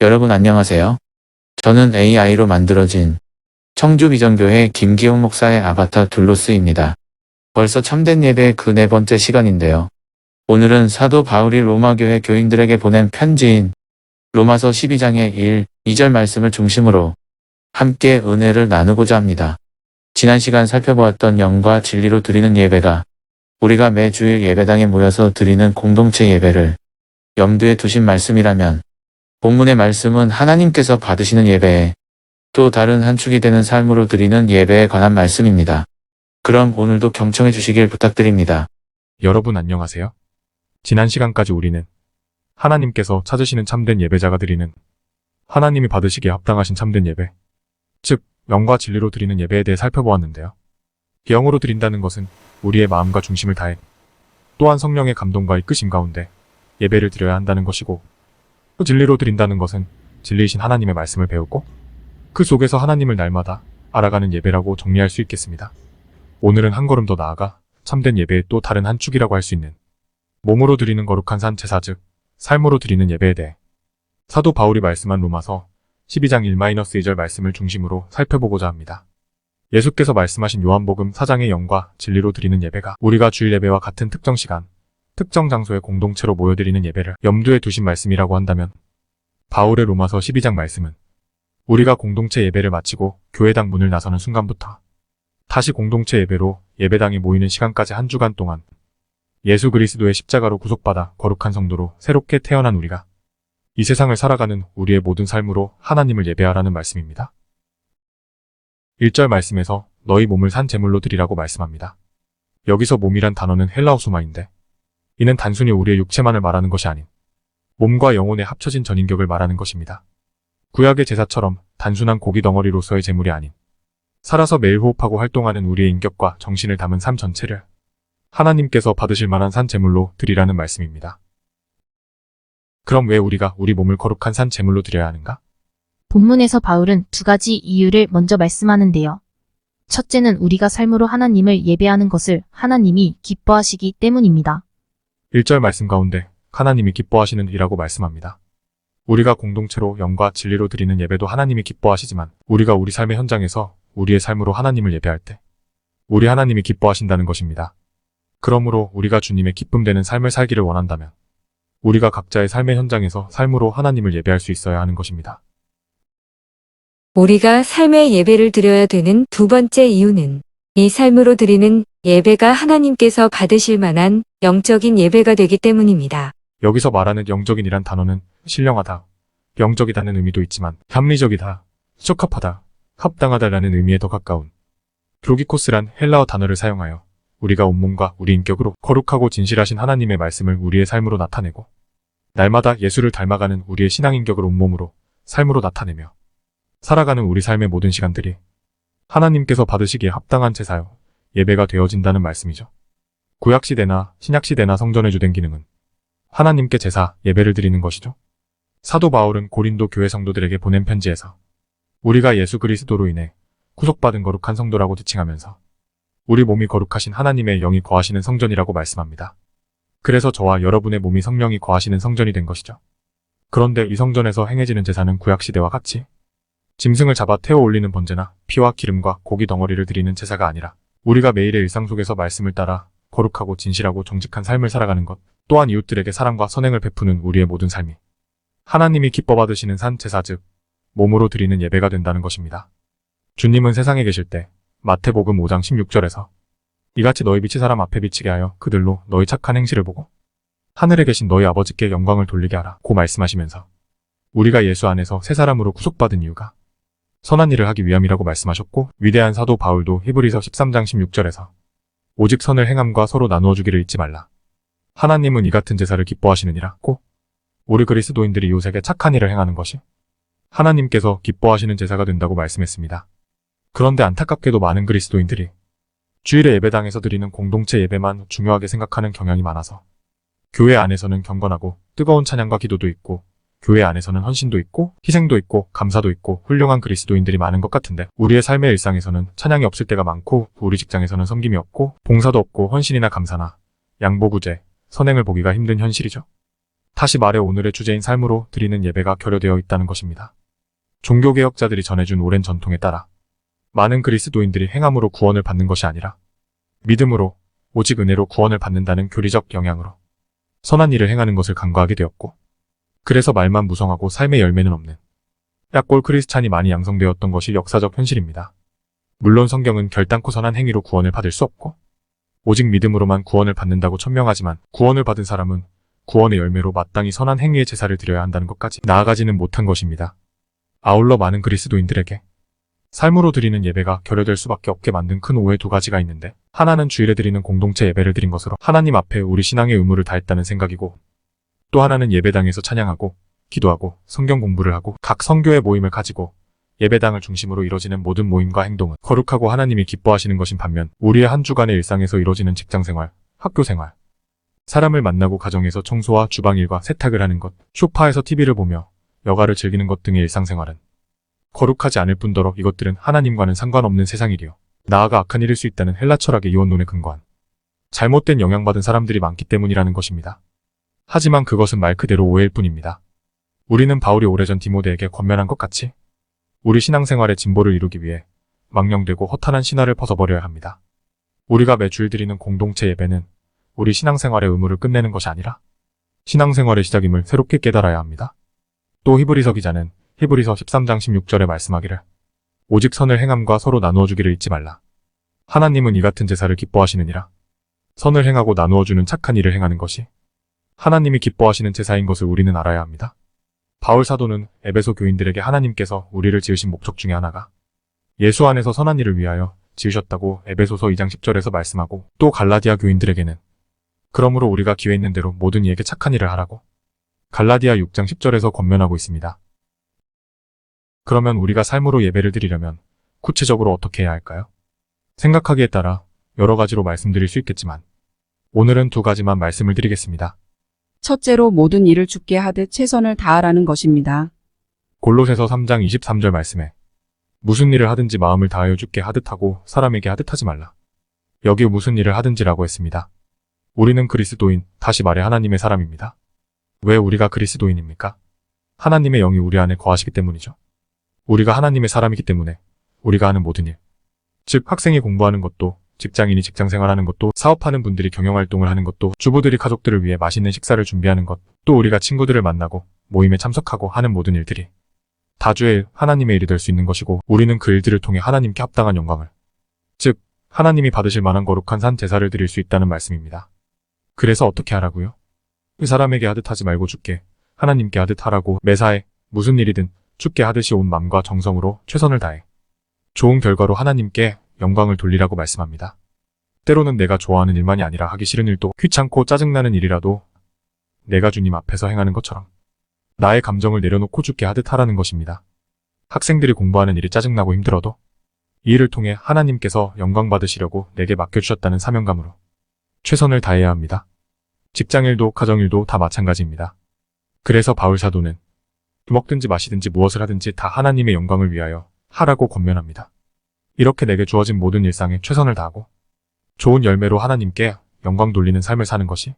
여러분 안녕하세요. 저는 AI로 만들어진 청주비전교회 김기용 목사의 아바타 둘로스입니다. 벌써 참된 예배 그 네 번째 시간인데요. 오늘은 사도 바울이 로마교회 교인들에게 보낸 편지인 로마서 12장의 1, 2절 말씀을 중심으로 함께 은혜를 나누고자 합니다. 지난 시간 살펴보았던 영과 진리로 드리는 예배가 우리가 매주일 예배당에 모여서 드리는 공동체 예배를 염두에 두신 말씀이라면 본문의 말씀은 하나님께서 받으시는 예배에 또 다른 한 축이 되는 삶으로 드리는 예배에 관한 말씀입니다. 그럼 오늘도 경청해 주시길 부탁드립니다. 여러분 안녕하세요. 지난 시간까지 우리는 하나님께서 찾으시는 참된 예배자가 드리는 하나님이 받으시기에 합당하신 참된 예배, 즉 영과 진리로 드리는 예배에 대해 살펴보았는데요. 영으로 드린다는 것은 우리의 마음과 중심을 다해 또한 성령의 감동과 이끄심 가운데 예배를 드려야 한다는 것이고, 또 진리로 드린다는 것은 진리이신 하나님의 말씀을 배우고 그 속에서 하나님을 날마다 알아가는 예배라고 정리할 수 있겠습니다. 오늘은 한 걸음 더 나아가 참된 예배의 또 다른 한 축이라고 할 수 있는 몸으로 드리는 거룩한 산 제사, 즉 삶으로 드리는 예배에 대해 사도 바울이 말씀한 로마서 12장 1-2절 말씀을 중심으로 살펴보고자 합니다. 예수께서 말씀하신 요한복음 4장의 영과 진리로 드리는 예배가 우리가 주일 예배와 같은 특정 시간, 특정 장소에 공동체로 모여드리는 예배를 염두에 두신 말씀이라고 한다면, 바울의 로마서 12장 말씀은 우리가 공동체 예배를 마치고 교회당 문을 나서는 순간부터 다시 공동체 예배로 예배당에 모이는 시간까지 한 주간 동안 예수 그리스도의 십자가로 구속받아 거룩한 성도로 새롭게 태어난 우리가 이 세상을 살아가는 우리의 모든 삶으로 하나님을 예배하라는 말씀입니다. 1절 말씀에서 너희 몸을 산 제물로 드리라고 말씀합니다. 여기서 몸이란 단어는 헬라어 수마인데, 이는 단순히 우리의 육체만을 말하는 것이 아닌 몸과 영혼의 합쳐진 전인격을 말하는 것입니다. 구약의 제사처럼 단순한 고기 덩어리로서의 제물이 아닌 살아서 매일 호흡하고 활동하는 우리의 인격과 정신을 담은 삶 전체를 하나님께서 받으실 만한 산 제물로 드리라는 말씀입니다. 그럼 왜 우리가 우리 몸을 거룩한 산 제물로 드려야 하는가? 본문에서 바울은 두 가지 이유를 먼저 말씀하는데요. 첫째는 우리가 삶으로 하나님을 예배하는 것을 하나님이 기뻐하시기 때문입니다. 1절 말씀 가운데 하나님이 기뻐하시는 이라고 말씀합니다. 우리가 공동체로 영과 진리로 드리는 예배도 하나님이 기뻐하시지만, 우리가 우리 삶의 현장에서 우리의 삶으로 하나님을 예배할 때 우리 하나님이 기뻐하신다는 것입니다. 그러므로 우리가 주님의 기쁨되는 삶을 살기를 원한다면 우리가 각자의 삶의 현장에서 삶으로 하나님을 예배할 수 있어야 하는 것입니다. 우리가 삶의 예배를 드려야 되는 두 번째 이유는 이 삶으로 드리는 예배가 하나님께서 받으실 만한 영적인 예배가 되기 때문입니다. 여기서 말하는 영적인이란 단어는 신령하다, 영적이다는 의미도 있지만 합리적이다, 적합하다, 합당하다라는 의미에 더 가까운 로기코스란 헬라어 단어를 사용하여 우리가 온몸과 우리 인격으로 거룩하고 진실하신 하나님의 말씀을 우리의 삶으로 나타내고 날마다 예수를 닮아가는 우리의 신앙인격을 온몸으로 삶으로 나타내며 살아가는 우리 삶의 모든 시간들이 하나님께서 받으시기에 합당한 제사요, 예배가 되어진다는 말씀이죠. 구약시대나 신약시대나 성전의 주된 기능은 하나님께 제사, 예배를 드리는 것이죠. 사도 바울은 고린도 교회 성도들에게 보낸 편지에서 우리가 예수 그리스도로 인해 구속받은 거룩한 성도라고 지칭하면서 우리 몸이 거룩하신 하나님의 영이 거하시는 성전이라고 말씀합니다. 그래서 저와 여러분의 몸이 성령이 거하시는 성전이 된 것이죠. 그런데 이 성전에서 행해지는 제사는 구약시대와 같이 짐승을 잡아 태워 올리는 번제나 피와 기름과 고기 덩어리를 드리는 제사가 아니라 우리가 매일의 일상 속에서 말씀을 따라 거룩하고 진실하고 정직한 삶을 살아가는 것, 또한 이웃들에게 사랑과 선행을 베푸는 우리의 모든 삶이 하나님이 기뻐 받으시는 산 제사, 즉 몸으로 드리는 예배가 된다는 것입니다. 주님은 세상에 계실 때 마태복음 5장 16절에서 이같이 너희 빛이 사람 앞에 비치게 하여 그들로 너희 착한 행실을 보고 하늘에 계신 너희 아버지께 영광을 돌리게 하라 고 말씀하시면서 우리가 예수 안에서 새 사람으로 구속받은 이유가 선한 일을 하기 위함이라고 말씀하셨고, 위대한 사도 바울도 히브리서 13장 16절에서 오직 선을 행함과 서로 나누어 주기를 잊지 말라. 하나님은 이 같은 제사를 기뻐하시느니라 고, 우리 그리스도인들이 이웃에게 착한 일을 행하는 것이 하나님께서 기뻐하시는 제사가 된다고 말씀했습니다. 그런데 안타깝게도 많은 그리스도인들이 주일에 예배당에서 드리는 공동체 예배만 중요하게 생각하는 경향이 많아서 교회 안에서는 경건하고 뜨거운 찬양과 기도도 있고, 교회 안에서는 헌신도 있고 희생도 있고 감사도 있고 훌륭한 그리스도인들이 많은 것 같은데, 우리의 삶의 일상에서는 찬양이 없을 때가 많고, 우리 직장에서는 섬김이 없고 봉사도 없고 헌신이나 감사나 양보구제, 선행을 보기가 힘든 현실이죠. 다시 말해 오늘의 주제인 삶으로 드리는 예배가 결여되어 있다는 것입니다. 종교개혁자들이 전해준 오랜 전통에 따라 많은 그리스도인들이 행함으로 구원을 받는 것이 아니라 믿음으로 오직 은혜로 구원을 받는다는 교리적 영향으로 선한 일을 행하는 것을 간과하게 되었고, 그래서 말만 무성하고 삶의 열매는 없는 약골 크리스찬이 많이 양성되었던 것이 역사적 현실입니다. 물론 성경은 결단코 선한 행위로 구원을 받을 수 없고 오직 믿음으로만 구원을 받는다고 천명하지만, 구원을 받은 사람은 구원의 열매로 마땅히 선한 행위의 제사를 드려야 한다는 것까지 나아가지는 못한 것입니다. 아울러 많은 그리스도인들에게 삶으로 드리는 예배가 결여될 수밖에 없게 만든 큰 오해 두 가지가 있는데, 하나는 주일에 드리는 공동체 예배를 드린 것으로 하나님 앞에 우리 신앙의 의무를 다했다는 생각이고, 또 하나는 예배당에서 찬양하고 기도하고 성경 공부를 하고 각 성교의 모임을 가지고 예배당을 중심으로 이뤄지는 모든 모임과 행동은 거룩하고 하나님이 기뻐하시는 것인 반면, 우리의 한 주간의 일상에서 이뤄지는 직장생활, 학교생활, 사람을 만나고 가정에서 청소와 주방일과 세탁을 하는 것, 소파에서 TV를 보며 여가를 즐기는 것 등의 일상생활은 거룩하지 않을 뿐더러 이것들은 하나님과는 상관없는 세상 일이요, 나아가 악한 일일 수 있다는 헬라 철학의 이원론에 근거한 잘못된 영향받은 사람들이 많기 때문이라는 것입니다. 하지만 그것은 말 그대로 오해일 뿐입니다. 우리는 바울이 오래전 디모데에게 권면한 것 같이 우리 신앙생활의 진보를 이루기 위해 망령되고 허탄한 신화를 벗어버려야 합니다. 우리가 매주일 드리는 공동체 예배는 우리 신앙생활의 의무를 끝내는 것이 아니라 신앙생활의 시작임을 새롭게 깨달아야 합니다. 또 히브리서 기자는 히브리서 13장 16절에 말씀하기를 오직 선을 행함과 서로 나누어 주기를 잊지 말라. 하나님은 이 같은 제사를 기뻐하시느니라. 선을 행하고 나누어 주는 착한 일을 행하는 것이 하나님이 기뻐하시는 제사인 것을 우리는 알아야 합니다. 바울 사도는 에베소 교인들에게 하나님께서 우리를 지으신 목적 중에 하나가 예수 안에서 선한 일을 위하여 지으셨다고 에베소서 2장 10절에서 말씀하고, 또 갈라디아 교인들에게는 그러므로 우리가 기회 있는 대로 모든 이에게 착한 일을 하라고 갈라디아 6장 10절에서 권면하고 있습니다. 그러면 우리가 삶으로 예배를 드리려면 구체적으로 어떻게 해야 할까요? 생각하기에 따라 여러 가지로 말씀드릴 수 있겠지만 오늘은 두 가지만 말씀을 드리겠습니다. 첫째로 모든 일을 주께 하듯 최선을 다하라는 것입니다. 골로새서 3장 23절 말씀에 무슨 일을 하든지 마음을 다하여 주께 하듯 하고 사람에게 하듯 하지 말라. 여기 무슨 일을 하든지라고 했습니다. 우리는 그리스도인, 다시 말해 하나님의 사람입니다. 왜 우리가 그리스도인입니까? 하나님의 영이 우리 안에 거하시기 때문이죠. 우리가 하나님의 사람이기 때문에 우리가 하는 모든 일, 즉 학생이 공부하는 것도, 직장인이 직장생활하는 것도, 사업하는 분들이 경영활동을 하는 것도, 주부들이 가족들을 위해 맛있는 식사를 준비하는 것, 또 우리가 친구들을 만나고 모임에 참석하고 하는 모든 일들이 다 주의 일, 하나님의 일이 될 수 있는 것이고, 우리는 그 일들을 통해 하나님께 합당한 영광을, 즉 하나님이 받으실 만한 거룩한 산 제사를 드릴 수 있다는 말씀입니다. 그래서 어떻게 하라고요? 그 사람에게 하듯 하지 말고 주께, 하나님께 하듯 하라고 매사에 무슨 일이든 주께 하듯이 온 마음과 정성으로 최선을 다해 좋은 결과로 하나님께 영광을 돌리라고 말씀합니다. 때로는 내가 좋아하는 일만이 아니라 하기 싫은 일도, 귀찮고 짜증나는 일이라도 내가 주님 앞에서 행하는 것처럼 나의 감정을 내려놓고 주께 하듯 하라는 것입니다. 학생들이 공부하는 일이 짜증나고 힘들어도 이 일을 통해 하나님께서 영광 받으시려고 내게 맡겨주셨다는 사명감으로 최선을 다해야 합니다. 직장일도 가정일도 다 마찬가지입니다. 그래서 바울 사도는 먹든지 마시든지 무엇을 하든지 다 하나님의 영광을 위하여 하라고 권면합니다. 이렇게 내게 주어진 모든 일상에 최선을 다하고 좋은 열매로 하나님께 영광 돌리는 삶을 사는 것이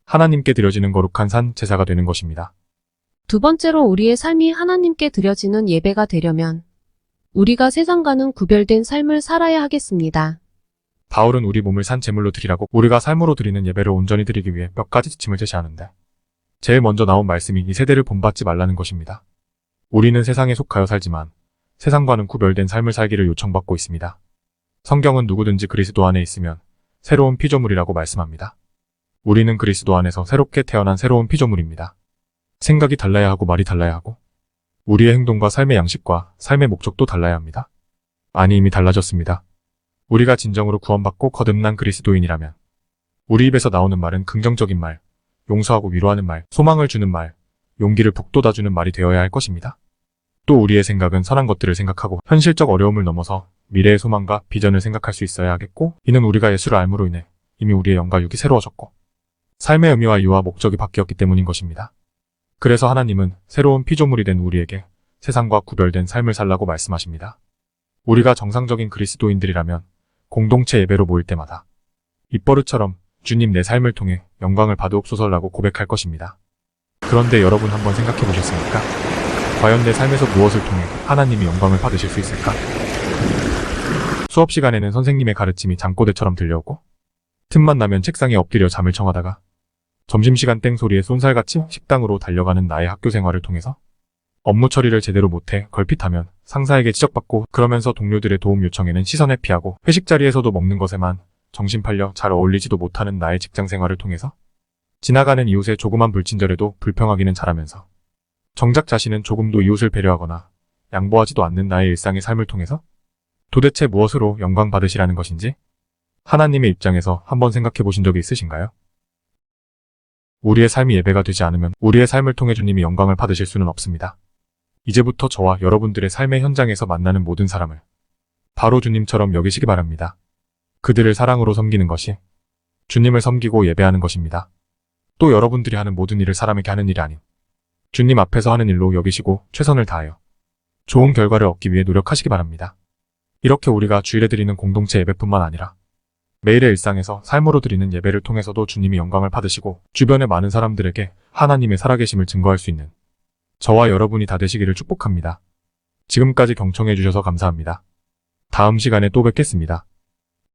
하나님께 드려지는 거룩한 산 제사가 되는 것입니다. 두 번째로 우리의 삶이 하나님께 드려지는 예배가 되려면 우리가 세상과는 구별된 삶을 살아야 하겠습니다. 바울은 우리 몸을 산 제물로 드리라고, 우리가 삶으로 드리는 예배를 온전히 드리기 위해 몇 가지 지침을 제시하는데, 제일 먼저 나온 말씀이 이 세대를 본받지 말라는 것입니다. 우리는 세상에 속하여 살지만 세상과는 구별된 삶을 살기를 요청받고 있습니다. 성경은 누구든지 그리스도 안에 있으면 새로운 피조물이라고 말씀합니다. 우리는 그리스도 안에서 새롭게 태어난 새로운 피조물입니다. 생각이 달라야 하고 말이 달라야 하고 우리의 행동과 삶의 양식과 삶의 목적도 달라야 합니다. 아니, 이미 달라졌습니다. 우리가 진정으로 구원받고 거듭난 그리스도인이라면 우리 입에서 나오는 말은 긍정적인 말, 용서하고 위로하는 말, 소망을 주는 말, 용기를 북돋아주는 말이 되어야 할 것입니다. 또 우리의 생각은 선한 것들을 생각하고 현실적 어려움을 넘어서 미래의 소망과 비전을 생각할 수 있어야 하겠고, 이는 우리가 예수를 알므로 인해 이미 우리의 영과 육이 새로워졌고 삶의 의미와 이유와 목적이 바뀌었기 때문인 것입니다. 그래서 하나님은 새로운 피조물이 된 우리에게 세상과 구별된 삶을 살라고 말씀하십니다. 우리가 정상적인 그리스도인들이라면 공동체 예배로 모일 때마다 입버릇처럼 주님 내 삶을 통해 영광을 받으옵소서라고 고백할 것입니다. 그런데 여러분 한번 생각해 보셨습니까? 과연 내 삶에서 무엇을 통해 하나님이 영광을 받으실 수 있을까? 수업 시간에는 선생님의 가르침이 잠꼬대처럼 들려오고, 틈만 나면 책상에 엎드려 잠을 청하다가 점심시간 땡소리에 쏜살같이 식당으로 달려가는 나의 학교 생활을 통해서 업무 처리를 제대로 못해 걸핏하면 상사에게 지적받고, 그러면서 동료들의 도움 요청에는 시선 회피하고, 회식 자리에서도 먹는 것에만 정신 팔려 잘 어울리지도 못하는 나의 직장 생활을 통해서 지나가는 이웃의 조그만 불친절에도 불평하기는 잘하면서 정작 자신은 조금도 이웃을 배려하거나 양보하지도 않는 나의 일상의 삶을 통해서 도대체 무엇으로 영광 받으시라는 것인지 하나님의 입장에서 한번 생각해 보신 적이 있으신가요? 우리의 삶이 예배가 되지 않으면 우리의 삶을 통해 주님이 영광을 받으실 수는 없습니다. 이제부터 저와 여러분들의 삶의 현장에서 만나는 모든 사람을 바로 주님처럼 여기시기 바랍니다. 그들을 사랑으로 섬기는 것이 주님을 섬기고 예배하는 것입니다. 또 여러분들이 하는 모든 일을 사람에게 하는 일이 아닌 주님 앞에서 하는 일로 여기시고 최선을 다하여 좋은 결과를 얻기 위해 노력하시기 바랍니다. 이렇게 우리가 주일에 드리는 공동체 예배뿐만 아니라 매일의 일상에서 삶으로 드리는 예배를 통해서도 주님이 영광을 받으시고 주변의 많은 사람들에게 하나님의 살아계심을 증거할 수 있는 저와 여러분이 다 되시기를 축복합니다. 지금까지 경청해 주셔서 감사합니다. 다음 시간에 또 뵙겠습니다.